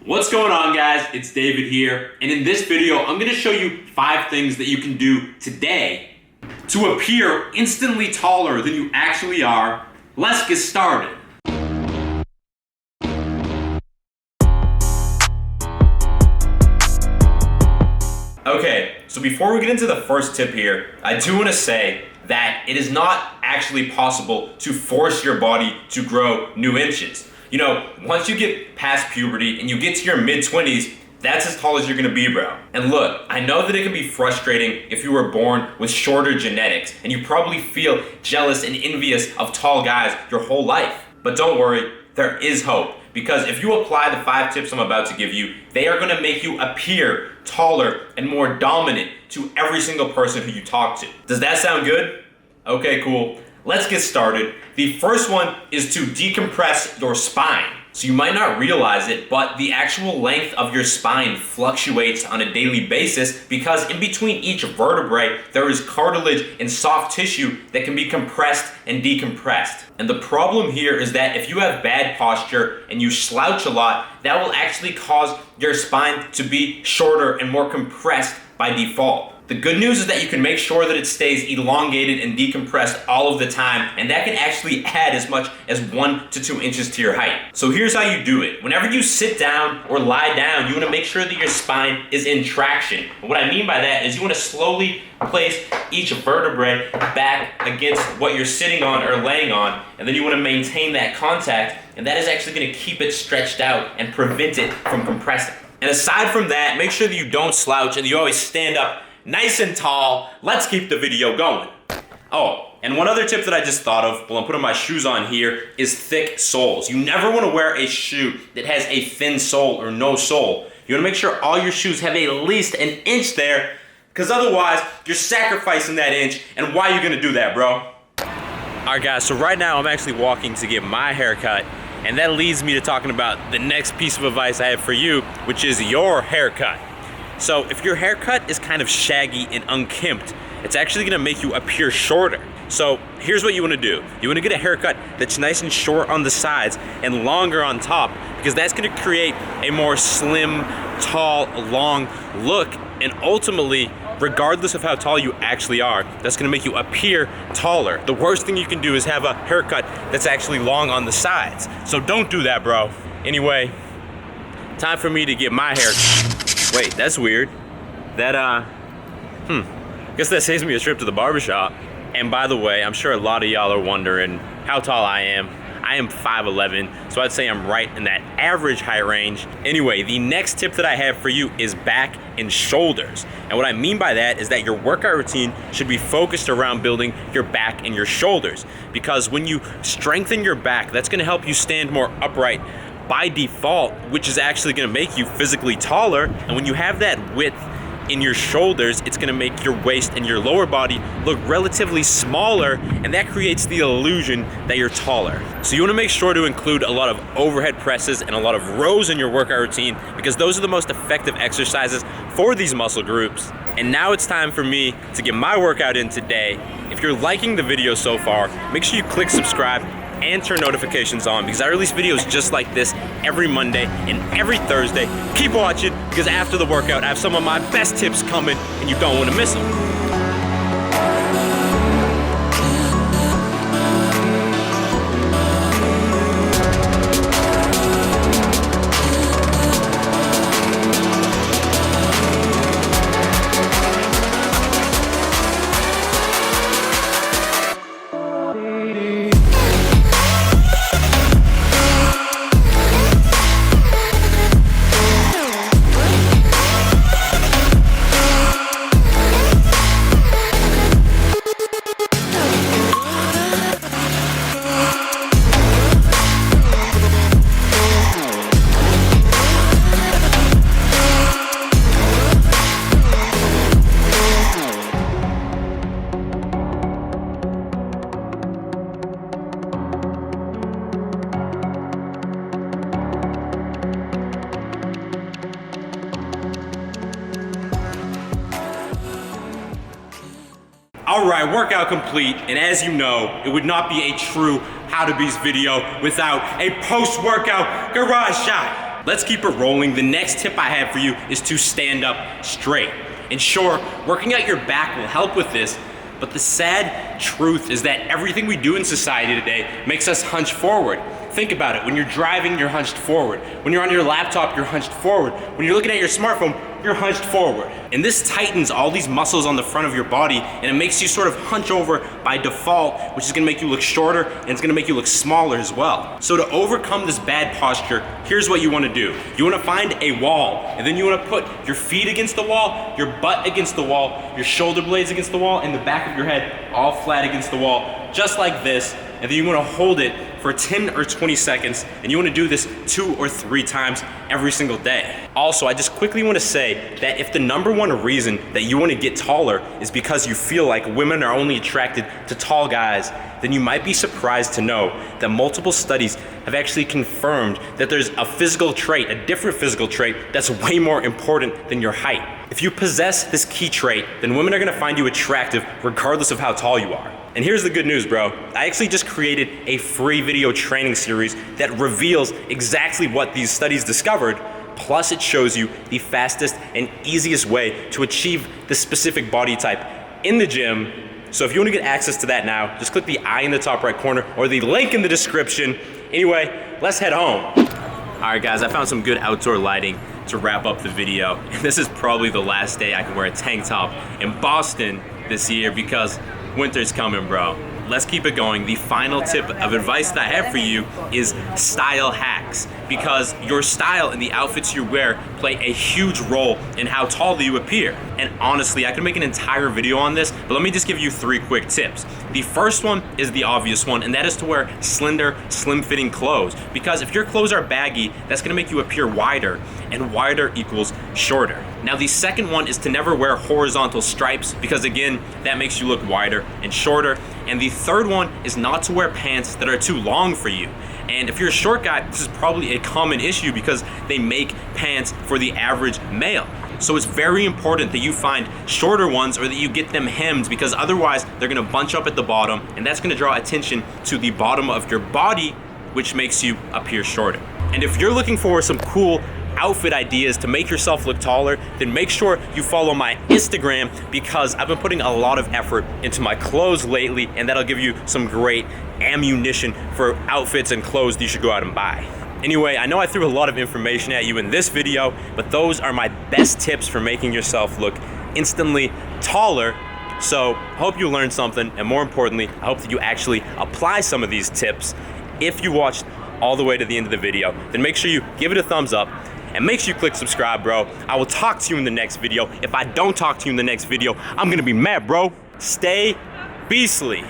What's going on, guys? It's David here, and in this video I'm going to show you 5 things that you can do today to appear instantly taller than you actually are. Let's get started. Okay, so before we get into the first tip here, I do want to say that it is not actually possible to force your body to grow new inches. You know, once you get past puberty and you get to your mid-20s, that's as tall as you're gonna be, bro. And look, I know that it can be frustrating if you were born with shorter genetics, and you probably feel jealous and envious of tall guys your whole life. But don't worry, there is hope. Because if you apply the 5 tips I'm about to give you, they are gonna make you appear taller and more dominant to every single person who you talk to. Does that sound good? Okay, cool. Let's get started. The first one is to decompress your spine. So you might not realize it, but the actual length of your spine fluctuates on a daily basis because in between each vertebrae, there is cartilage and soft tissue that can be compressed and decompressed. And the problem here is that if you have bad posture and you slouch a lot, that will actually cause your spine to be shorter and more compressed by default. The good news is that you can make sure that it stays elongated and decompressed all of the time, and that can actually add as much as 1 to 2 inches to your height. So here's how you do it. Whenever you sit down or lie down, you want to make sure that your spine is in traction. And what I mean by that is you want to slowly place each vertebrae back against what you're sitting on or laying on, and then you want to maintain that contact, and that is actually going to keep it stretched out and prevent it from compressing. And aside from that, make sure that you don't slouch and you always stand up nice and tall. Let's keep the video going. Oh, and one other tip that I just thought of while I'm putting my shoes on here is thick soles. You never want to wear a shoe that has a thin sole or no sole. You want to make sure all your shoes have at least an inch there, because otherwise you're sacrificing that inch. And why are you going to do that, bro? Alright guys, so right now I'm actually walking to get my haircut, and that leads me to talking about the next piece of advice I have for you, which is your haircut. So if your haircut is kind of shaggy and unkempt, it's actually gonna make you appear shorter. So here's what you wanna do. You wanna get a haircut that's nice and short on the sides and longer on top, because that's gonna create a more slim, tall, long look, and ultimately, regardless of how tall you actually are, that's gonna make you appear taller. The worst thing you can do is have a haircut that's actually long on the sides. So don't do that, bro. Anyway, time for me to get my haircut. Wait, that's weird. Guess that saves me a trip to the barbershop. And by the way, I'm sure a lot of y'all are wondering how tall I am. I am 5'11", so I'd say I'm right in that average height range. Anyway, the next tip that I have for you is back and shoulders. And what I mean by that is that your workout routine should be focused around building your back and your shoulders. Because when you strengthen your back, that's gonna help you stand more upright by default, which is actually gonna make you physically taller. And when you have that width in your shoulders, it's gonna make your waist and your lower body look relatively smaller, and that creates the illusion that you're taller. So you wanna make sure to include a lot of overhead presses and a lot of rows in your workout routine, because those are the most effective exercises for these muscle groups. And now it's time for me to get my workout in today. If you're liking the video so far, make sure you click subscribe and turn notifications on, because I release videos just like this every Monday and every Thursday. Keep watching, because after the workout I have some of my best tips coming and you don't want to miss them. Alright, workout complete, and as you know, it would not be a true How to Beast video without a post-workout garage shot. let's keep it rolling. The next tip I have for you is to stand up straight. And sure, working out your back will help with this, but the sad truth is that everything we do in society today makes us hunch forward. Think about it. When you're driving, you're hunched forward. When you're on your laptop, you're hunched forward. When you're looking at your smartphone, you're hunched forward. And this tightens all these muscles on the front of your body, and it makes you sort of hunch over by default, which is gonna make you look shorter, and it's gonna make you look smaller as well. So to overcome this bad posture, here's what you wanna do. You wanna find a wall, and then you wanna put your feet against the wall, your butt against the wall, your shoulder blades against the wall, and the back of your head all flat against the wall, just like this. And then you wanna hold it for 10 or 20 seconds, and you wanna do this 2 or 3 times every single day. Also, I just quickly wanna say that if the #1 reason that you wanna get taller is because you feel like women are only attracted to tall guys, then you might be surprised to know that multiple studies have actually confirmed that there's a physical trait, a different physical trait, that's way more important than your height. If you possess this key trait, then women are gonna find you attractive regardless of how tall you are. And here's the good news, bro. I actually just created a free video training series that reveals exactly what these studies discovered, plus it shows you the fastest and easiest way to achieve this specific body type in the gym. So if you want to get access to that now, just click the I in the top right corner or the link in the description. Anyway, let's head home. All right, guys, I found some good outdoor lighting to wrap up the video. And this is probably the last day I can wear a tank top in Boston this year because winter's coming, bro. Let's keep it going. The final tip of advice that I have for you is style hacks, because your style and the outfits you wear play a huge role in how tall you appear. And honestly, I could make an entire video on this, but let me just give you 3 quick tips. The first one is the obvious one, and that is to wear slender, slim-fitting clothes, because if your clothes are baggy, that's gonna make you appear wider, and wider equals shorter. Now, the second one is to never wear horizontal stripes, because again, that makes you look wider and shorter. And the third one is not to wear pants that are too long for you. And if you're a short guy, this is probably a common issue because they make pants for the average male. So it's very important that you find shorter ones or that you get them hemmed, because otherwise they're gonna bunch up at the bottom, and that's gonna draw attention to the bottom of your body, which makes you appear shorter. And if you're looking for some cool outfit ideas to make yourself look taller, then make sure you follow my Instagram, because I've been putting a lot of effort into my clothes lately, and that'll give you some great ammunition for outfits and clothes that you should go out and buy. Anyway, I know I threw a lot of information at you in this video, but those are my best tips for making yourself look instantly taller. So I hope you learned something, and more importantly, I hope that you actually apply some of these tips. If you watched all the way to the end of the video, then make sure you give it a thumbs up, and make sure you click subscribe, bro. I will talk to you in the next video. If I don't talk to you in the next video, I'm gonna be mad, bro. Stay beastly.